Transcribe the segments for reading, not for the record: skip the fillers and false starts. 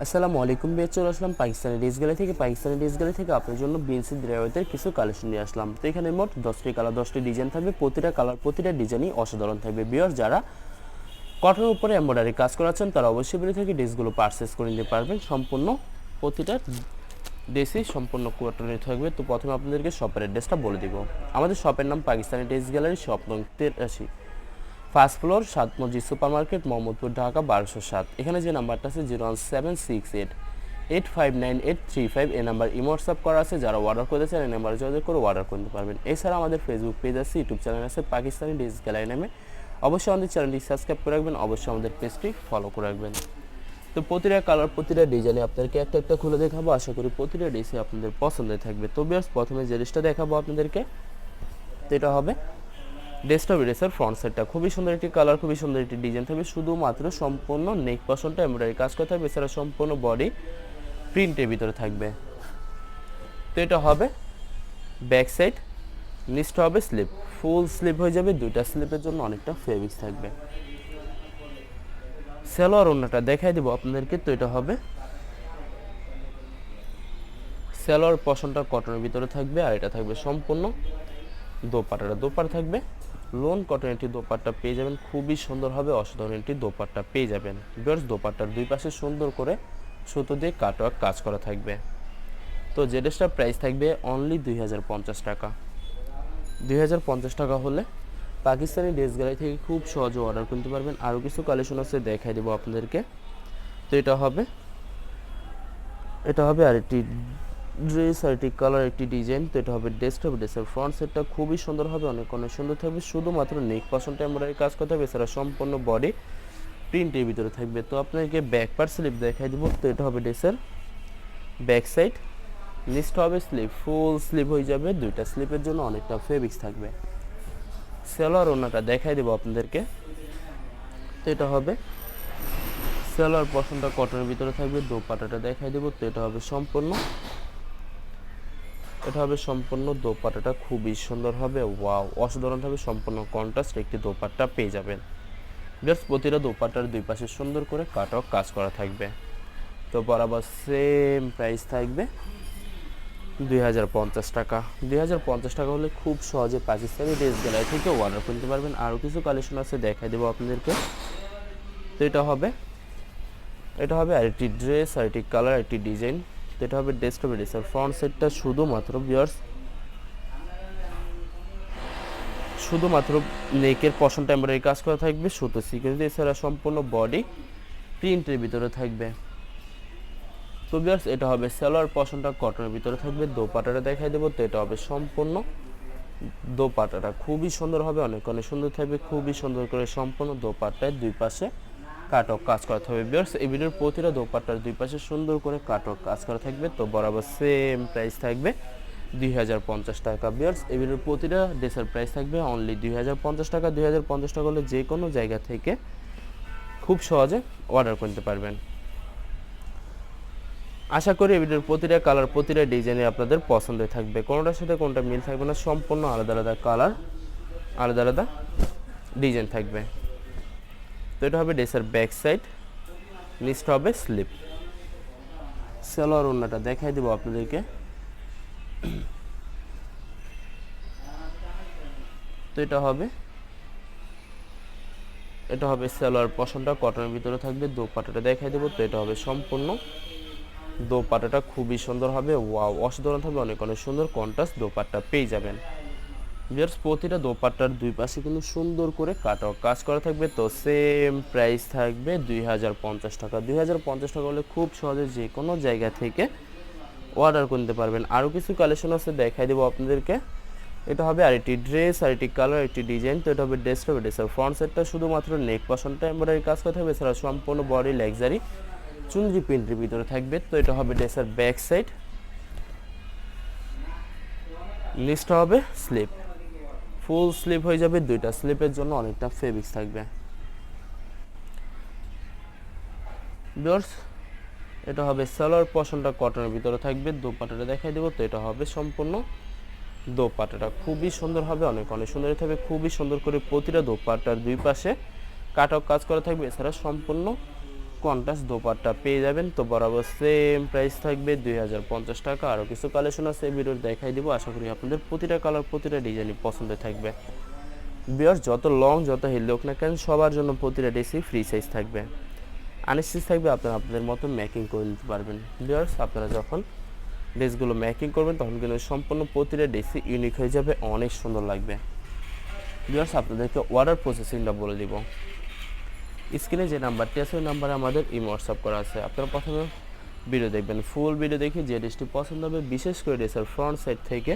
আসসালামু আলাইকুম ভাইয়া, চলে আসলাম পাকিস্তানি ড্রেস গ্যালারি থেকে আপনার জন্য বিএনসি ড্রাইভারদের কিছু কালেকশন নিয়ে আসলাম। তো এখানে মোট 10টি কালার 10টি ডিজাইন থাকবে, প্রতিটা কালার প্রতিটা ডিজাইনই অসাধারণ থাকবে। ভিউয়ার্স, যারা কটনের উপরে এমব্রয়ডারি কাজ করাচ্ছেন তারা অবশ্যই ভিডিও থেকে ড্রেসগুলো পারচেস করে নিতে পারবেন। সম্পূর্ণ প্রতিটা ড্রেসই সম্পূর্ণ কটনের থাকবে। তো প্রথমে আপনাদেরকে শপের অ্যাড্রেসটা বলে দিব। আমাদের শপের নাম পাকিস্তানি ড্রেস গ্যালারি, শপ নং 83, ফার্স্ট ফ্লোর, 7 মসজিদ সুপার মার্কেট, মোহাম্মদপুর, ঢাকা 1207। এখানে যে নাম্বারটা আছে 01768859835, এই নাম্বার ইমো হোয়াটসঅ্যাপ করা আছে। যারা অর্ডার করতে চান এই নাম্বারে যোগাযোগ করে অর্ডার করতে পারবেন। এছাড়া আমাদের ফেসবুক পেজ আছে, ইউটিউব চ্যানেল আছে পাকিস্তানি ড্রেস গ্যালারি নামে। অবশ্যই আমাদের চ্যানেলটি সাবস্ক্রাইব করে রাখবেন, অবশ্যই আমাদের পেজটি ফলো করে রাখবেন। তো প্রতিটা কালার প্রতিটা ডিজাইনে আপনাদেরকে একটা একটা খুলে দেখাবো। আশা করি প্রতিটা ড্রেসই আপনাদের পছন্দের থাকবে। তো ভিউয়ার্স, প্রথমে যে ড্রেসটা দেখাবো আপনাদেরকে, তো এটা হবে ডেস্কটপ ড্রেসের ফ্রন্ট সাইডটা। খুবই সুন্দর একটি কালার, খুবই সুন্দর একটি ডিজাইন থাকবে। শুধুমাত্র সম্পূর্ণ নেক পশনটা এমব্রয়ডারি কাজ করা থাকবে, এছাড়া সম্পূর্ণ বডি প্রিন্টের ভিতরে থাকবে। তো এটা হবে ব্যাক সাইড, নিচটা হবে স্লিপ, ফুল স্লিপ হয়ে যাবে। দুইটা স্লিপের জন্য অনেকটা ফেব্রিক্স থাকবে। সালোয়ার ওড়নাটা দেখাই দেবো আপনাদেরকে। তো এটা হবে সালোয়ার পশনটা কটনের ভিতরে থাকবে, আর এটা থাকবে সম্পূর্ণ দোপাট্টা থাকবে লোন কটন। একটি দোপাট্টা পেয়ে যাবেন, খুবই সুন্দর হবে, অসাধারণ একটি দোপাট্টা পেয়ে যাবেন। ভিউয়ার্স, দোপাট্টার দুই পাশে সুন্দর করে সুতো দিয়ে কাটওয়ার্ক কাজ করা থাকবে। তো যে ড্রেসটার প্রাইস থাকবে অনলি 2050 টাকা। 2050 টাকা হলে পাকিস্তানি ড্রেস গ্যালারি থেকে খুব সহজে অর্ডার করতে পারবেন। আরও কিছু কালেকশন আছে, দেখাই দেবো আপনাদেরকে। তো এটা হবে আরেকটি ড্রেস, আরেকটি কালার, একটি ডিজাইন। তো এটা হবে ডেস্কটপ ড্রেসের ফ্রন্ট সেটটা খুবই সুন্দর হবে, অনেক অনেক সুন্দর থাকবে। শুধুমাত্র নেক পশনটা এমব্রয়ডারি কাজ করতে হবে, এছাড়া সম্পূর্ণ বডি প্রিন্টের ভিতরে থাকবে। তো আপনাকে ব্যাক পার্ট স্লিপ দেখাই দিব। তো এটা হবে ড্রেসের ব্যাক সাইড, নিচটা হবে স্লিপ, ফুল স্লিপ হয়ে যাবে। দুইটা স্লিপের জন্য অনেকটা ফেব্রিক্স থাকবে। সালোয়ার ওড়নাটা দেখাই দেবো আপনাদেরকে। তো এটা হবে সালোয়ার পশনটা কটনের ভিতরে থাকবে, দোপাট্টাটা দেখাই দেবো। তো এটা হবে সম্পূর্ণ দোপাট্টাটা খুবই সুন্দর হবে, ওয়াও অসাধারণ হবে। সম্পূর্ণ কন্ট্রাস্ট একটি দোপাট্টা পেয়ে যাবেন। জাস্ট প্রতিটা দোপাট্টার দুই পাশে সুন্দর করে কাটওয়ার্ক কাজ করা থাকবে। তো বরাবর সেম প্রাইস থাকবে 2050 টাকা। 2050 টাকা হলে খুব সহজে পাকিস্তানি ড্রেস গ্যালারি থেকে অর্ডার করতে পারবেন। আরও কিছু কালেকশন আছে, দেখাই দেবো আপনাদেরকে। তো এটা হবে আরেকটি ড্রেস, আরেকটি কালার, আরেকটি ডিজাইন। তো এটা হবে ডেস্কটপ ড্রেসের ফ্রন্ট সেটটা শুধুমাত্র নেকের পশনটা এমব্রয়ডারি কাজ করা থাকবে, সুতো সিকোয়েন্স দিয়ে, এছাড়া সম্পূর্ণ বডি প্রিন্টের ভিতরে থাকবে। তো ভিউয়ার্স, এটা হবে সালোয়ার পশনটা কটনের ভিতরে থাকবে, দোপাট্টাটা দেখাই দেবো। তো এটা হবে সম্পূর্ণ দোপাট্টাটা খুবই সুন্দর হবে, অনেক অনেক সুন্দর থাকবে। খুবই সুন্দর করে সম্পূর্ণ দোপাট্টায় দুই পাশে কাটওয়ার্ক কাজ করা থাকবে। ভিউয়ার্স, এই ভিডিওর প্রতিটা দোপাট্টার দুই পাশে সুন্দর করে কাটওয়ার্ক কাজ করা থাকবে। তো বরাবর সেম প্রাইস থাকবে 2050 টাকা। ভিউয়ার্স, এই ভিডিওর প্রতিটা ড্রেসের প্রাইস থাকবে অনলি 2050 টাকা। 2050 টাকা হলে যে কোনো জায়গা থেকে খুব সহজে অর্ডার করতে পারবেন। আশা করি এই ভিডিওর প্রতিটা কালার প্রতিটা ডিজাইনে আপনাদের পছন্দের থাকবে, কোনোটার সাথে কোনোটা মিল থাকবে না। সম্পূর্ণ আলাদা আলাদা কালার, আলাদা আলাদা ডিজাইন থাকবে। তো এটা হবে ড্রেসের ব্যাক সাইড, নিচটা হবে স্লিপ। সালোয়ার ওড়নাটা দেখাই দেবো আপনাদেরকে। তো এটা হবে সালোয়ার পশনটা কটনের ভিতরে থাকবে, দোপাট্টাটা দেখাই দেবো। তো এটা হবে সম্পূর্ণ দোপাট্টাটা খুবই সুন্দর হবে, ওয়াও অসাধারণ হবে, অনেক অনেক সুন্দর কন্ট্রাস্ট দোপাট্টা পেয়ে যাবেন। ভিউয়ার্স, প্রতিটা দোপাট্টার দুই পাশে কিন্তু সুন্দর করে কাটওয়ার্ক কাজ করা থাকবে। তো সেম প্রাইস থাকবে 2050 টাকা। 2050 টাকা হলে খুব সহজে যে কোনো জায়গা থেকে অর্ডার করতে পারবেন। আরও কিছু কালেকশন আছে, দেখাই দেবো আপনাদেরকে। এটা হবে আরেকটি ড্রেস, আরেকটি কালার, একটি ডিজাইন। তো এটা হবে ড্রেসের ফ্রন্ট সেটটা শুধুমাত্র নেক পশনটা এমব্রয়ডারি কাজ করা থাকবে, এছাড়া সম্পূর্ণ বডি লাক্সারি চুনরি প্রিন্টের ভিতরে থাকবে। তো এটা হবে ড্রেসের ব্যাক সাইড, নিচটা হবে স্লিপ, ফুল স্লিপ হয়ে যাবে। দুইটা স্লিপের জন্য অনেকটা ফেব্রিক্স থাকবে। ভিউয়ার্স, এটা হবে সালোয়ার পশনটা কটনের ভিতরে থাকবে, দোপাট্টাটা দেখাই দেবো। তো এটা হবে সম্পূর্ণ দোপাট্টাটা খুবই সুন্দর হবে, অনেক অনেক সুন্দর থাকবে। খুবই সুন্দর করে প্রতিটা দোপাট্টার দুই পাশে কাটওয়ার্ক কাজ করা থাকবে, এছাড়া সম্পূর্ণ কন্ট্রাস্ট দোপাট্টা পেয়ে যাবেন। তো বরাবর সেম প্রাইস থাকবে 2050 টাকা। আরও কিছু কালেকশন আছে এই ভিডিওর দেখাই দিব, আশা করি আপনাদের প্রতিটা কালার প্রতিটা ডিজাইনই পছন্দ থাকবে। বিয়ার যত লং যত হেলদি হোক না কেন সবার জন্য প্রতিটা ড্রেসই ফ্রি সাইজ থাকবে, আনস্টিচ থাকবে, আপনারা আপনাদের মতো মেকিং করে নিতে পারবেন। বিয়ার্স আপনারা যখন ড্রেসগুলো মেকিং করবেন তখন কিন্তু সম্পূর্ণ প্রতিটা ড্রেসই ইউনিক হয়ে যাবে, অনেক সুন্দর লাগবে। বিয়ার্স আপনাদেরকে অর্ডার প্রসেসিংটা বলে দিব। স্ক্রিনে যে নাম্বারটি আছে ওই নাম্বারে আমাদের হোয়াটসঅ্যাপ করা আছে। আপনারা প্রথমে ভিডিও দেখবেন, ফুল ভিডিও দেখে যে ড্রেসটি পছন্দ হবে বিশেষ করে ড্রেসের ফ্রন্ট সাইড থেকে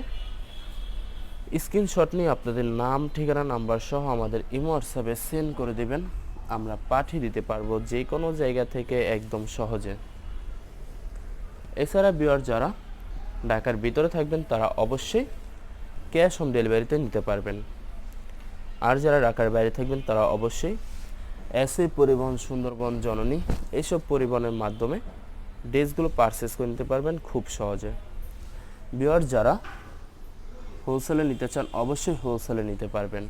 স্ক্রিনশট নিয়ে আপনাদের নাম ঠিকানা নাম্বার সহ আমাদের হোয়াটসঅ্যাপে সেন্ড করে দেবেন, আমরা পাঠিয়ে দিতে পারবো যে কোনো জায়গা থেকে একদম সহজে। এছাড়া বিয়ার যারা ঢাকার ভিতরে থাকবেন তারা অবশ্যই ক্যাশ অন ডেলিভারিতে নিতে পারবেন, আর যারা ঢাকার বাইরে থাকবেন তারা অবশ্যই এসএ পরিবহন, সুন্দরবন, জননী এইসব পরিবহনের মাধ্যমে ড্রেসগুলো পারচেস করে নিতে পারবেন খুব সহজে। বিয়ার যারা হোলসেলে নিতে চান অবশ্যই হোলসেলে নিতে পারবেন।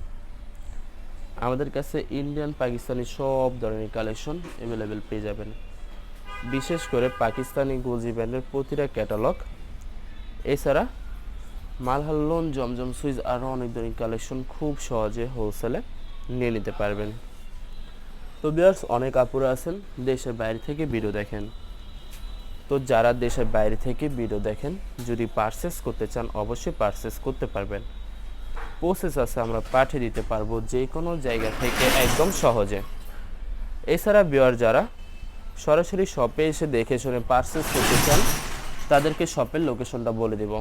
আমাদের কাছে ইন্ডিয়ান পাকিস্তানি সব ধরনের কালেকশন অ্যাভেলেবেল পেয়ে যাবেন, বিশেষ করে পাকিস্তানি গুলজি ব্র্যান্ডের প্রতিটা ক্যাটালগ। এছাড়া মালহাল্লন, জমজম সুইচ আরও অনেক ধরনের কালেকশন খুব সহজে হোলসেলে নিয়ে নিতে পারবেন। তো বিয়ার্স অনেক আপুরা আছেন দেশের বাইরে থেকে ভিডিও দেখেন, তো যারা দেশের বাইরে থেকে ভিডিও দেখেন যদি পারচেস করতে চান অবশ্যই পারচেস করতে পারবেন। প্রসেস আছে, আমরা পাঠিয়ে দিতে পারবো যে কোনো জায়গা থেকে একদম সহজে। এছাড়া বিয়ার যারা সরাসরি শপে এসে দেখে শুনে পারচেস করতে চান তাদেরকে শপের লোকেশনটা বলে দেব।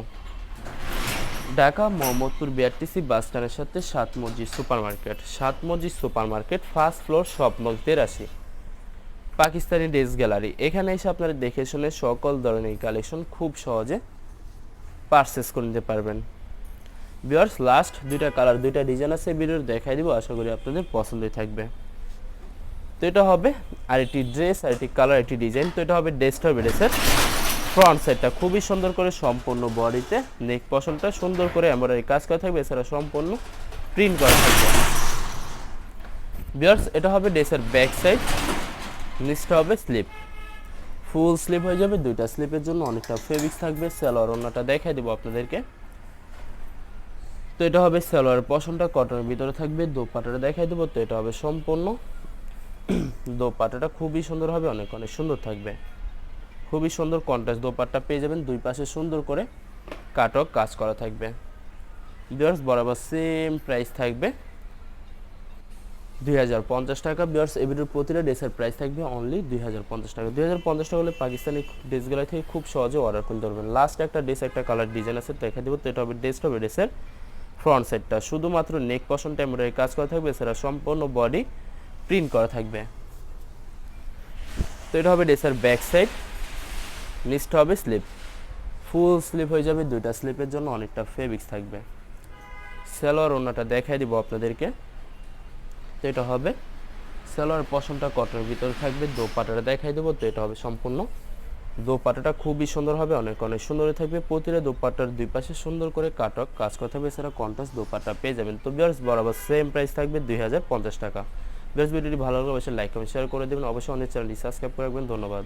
ঢাকা মোহাম্মদপুর বিআরটিসি বাস স্ট্যান্ডের সাথে 7 মসজিদ সুপার মার্কেট, 7 মসজিদ super market, first floor, shop নং 83, পাকিস্তানি ড্রেস গ্যালারি। এখানে এসে আপনারা দেখে শুনে সকল ধরনের কালেকশন খুব সহজে পারচেস করে নিতে পারবেন। বিয়ার্স লাস্ট দুইটা কালার দুইটা ডিজাইন আছে ভিডিওর দেখাই দিব, আশা করি আপনাদের পছন্দই থাকবে। তো এটা হবে আরেকটি ড্রেস, আরেকটি কালার, একটি ডিজাইন। তো এটা হবে ড্রেসটা, ড্রেসের ফ্রন্ট সাইডটা খুবই সুন্দর করে সম্পূর্ণ বডিতে নেক পশনটা সুন্দর করে এমব্রয়ডারি কাজ করা থাকবে, এছাড়া সম্পূর্ণ প্রিন্ট করা থাকবে। বিয়ার্স এটা হবে ড্রেসের ব্যাক সাইড, নিচটা হবে স্লিপ, ফুল স্লিপ হয়ে যাবে। দুইটা স্লিপের জন্য অনেকটা ফেব্রিক্স থাকবে। সালোয়ার ওড়নাটা দেখাই দেবো আপনাদেরকে। তো এটা হবে সালোয়ার পশনটা কটনের ভিতরে থাকবে, দোপাট্টাটা দেখাই দেবো। তো এটা হবে সম্পূর্ণ দোপাট্টাটা খুবই সুন্দর হবে, অনেক অনেক সুন্দর থাকবে, খুবই সুন্দর কন্ট্রাস্ট দোপাট্টা পেয়ে যাবেন। দুই পাশে সুন্দর করে কাটক কাজ করা থাকবে। বিয়ার্স বরাবর সেম প্রাইস থাকবে 2050 টাকা। বিয়ার্স এই ভিডিওর প্রতিটা ড্রেসের প্রাইস থাকবে অনলি 2050 টাকা। 2050 টাকা হলে পাকিস্তানি ড্রেসগুলো থেকে খুব সহজে অর্ডার করতে পারবেন। লাস্ট একটা ড্রেস একটা কালার ডিজাইন আছে দেখা দেবো। তো এটা হবে ড্রেসটা, হবে ড্রেসের ফ্রন্ট সাইডটা শুধুমাত্র নেক পশনটা এমব্রয়ডারি কাজ করা থাকবে, এছাড়া সম্পূর্ণ বডি প্রিন্ট করা থাকবে। তো এটা হবে ড্রেসের ব্যাক সাইড, নিচটা হবে স্লিপ, ফুল স্লিপ হয়ে যাবে। দুইটা স্লিপের জন্য অনেকটা ফেব্রিক্স থাকবে। সালোয়ার ওড়নাটা দেখাই দিব আপনাদেরকে। তো এটা হবে সালোয়ার পশমটা কটনের ভিতরে থাকবে, দোপাট্টাটা দেখাই দেবো। তো এটা হবে সম্পূর্ণ দোপাট্টাটা খুবই সুন্দর হবে, অনেক অনেক সুন্দর থাকবে। প্রতিটা দোপাট্টার দুই পাশে সুন্দর করে কাটক কাজ করতে হবে, এছাড়া কন্ট্রাস্ট দোপাট্টা পেয়ে যাবেন। তো বিয়ার্স বরাবর সেম প্রাইস থাকবে 2050 টাকা। বিয়ার্স ভিডিওটি ভালো লাগলে অবশ্যই লাইক কমেন্ট শেয়ার করে দেবেন, অবশ্যই আমাদের চ্যানেলটি সাবস্ক্রাইব করে রাখবেন। ধন্যবাদ।